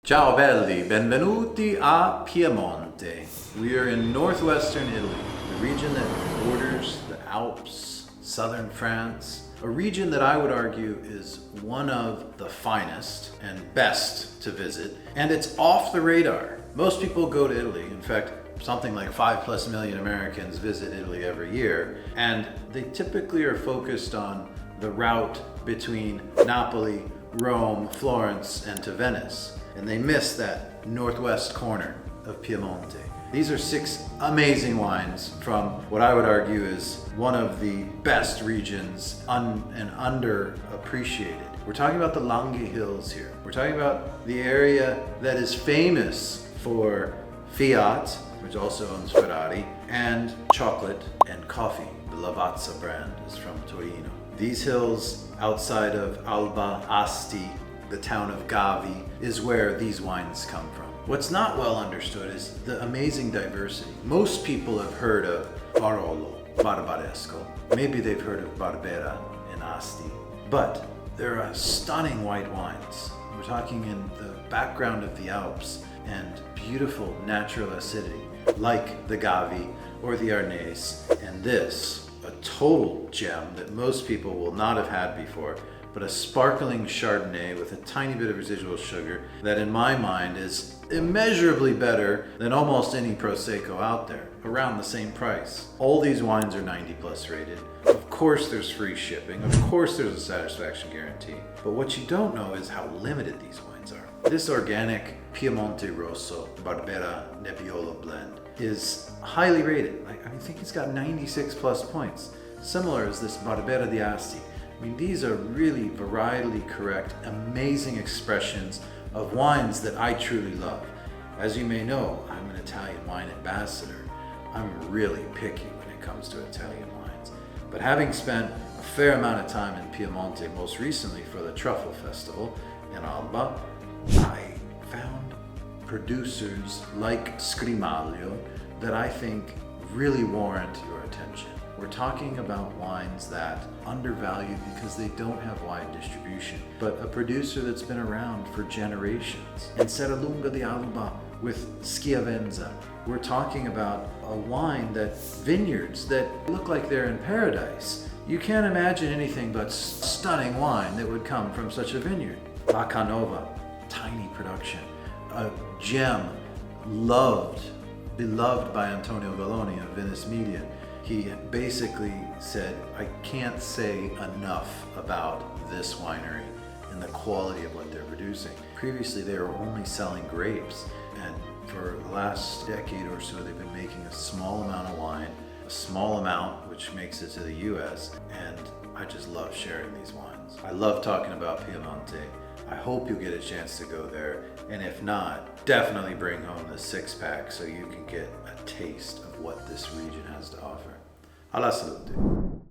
Ciao belli, benvenuti a Piemonte. We are in northwestern Italy, the region that borders the Alps, southern France, a region that I would argue is one of the finest and best to visit, and it's off the radar. Most people go to Italy. In fact, something like 5+ million Americans visit Italy every year, and they typically are focused on the route between Napoli, Rome, Florence, and to Venice. And they miss that northwest corner of Piemonte. These are 6 amazing wines from what I would argue is one of the best regions and underappreciated. We're talking about the Langhe Hills here. We're talking about the area that is famous for Fiat, which also owns Ferrari, and chocolate and coffee. The Lavazza brand is from Torino. These hills outside of Alba, Asti, the town of Gavi, is where these wines come from. What's not well understood is the amazing diversity. Most people have heard of Barolo, Barbaresco. Maybe they've heard of Barbera and Asti. But there are stunning white wines. We're talking in the background of the Alps and beautiful natural acidity, like the Gavi or the Arnese, and this, a total gem that most people will not have had before, but a sparkling Chardonnay with a tiny bit of residual sugar that in my mind is immeasurably better than almost any Prosecco out there, around the same price. All these wines are 90+ rated. Of course there's free shipping, of course there's a satisfaction guarantee, but what you don't know is how limited these wines are. This organic Piemonte Rosso Barbera Nebbiolo blend is highly rated. I think it's got 96+ points. Similar as this Barbera di Asti. I mean, these are really varietally correct, amazing expressions of wines that I truly love. As you may know, I'm an Italian wine ambassador. I'm really picky when it comes to Italian wines. But having spent a fair amount of time in Piemonte, most recently for the Truffle Festival in Alba, I found producers like Scrimaglio that I think really warrant your attention. We're talking about wines that undervalued because they don't have wide distribution, but a producer that's been around for generations. And Serralunga di Alba with Schiavenza. We're talking about a wine that vineyards that look like they're in paradise. You can't imagine anything but stunning wine that would come from such a vineyard. La Canova, tiny production, a gem beloved by Antonio Valloni of Venice Media. He basically said, I can't say enough about this winery and the quality of what they're producing. Previously, they were only selling grapes, and for the last decade or so, they've been making a small amount of wine, a small amount which makes it to the US, and I just love sharing these wines. I love talking about Piemonte. I hope you'll get a chance to go there, and if not, definitely bring home the 6-pack so you can get a taste of what this region has to offer. Alla salute.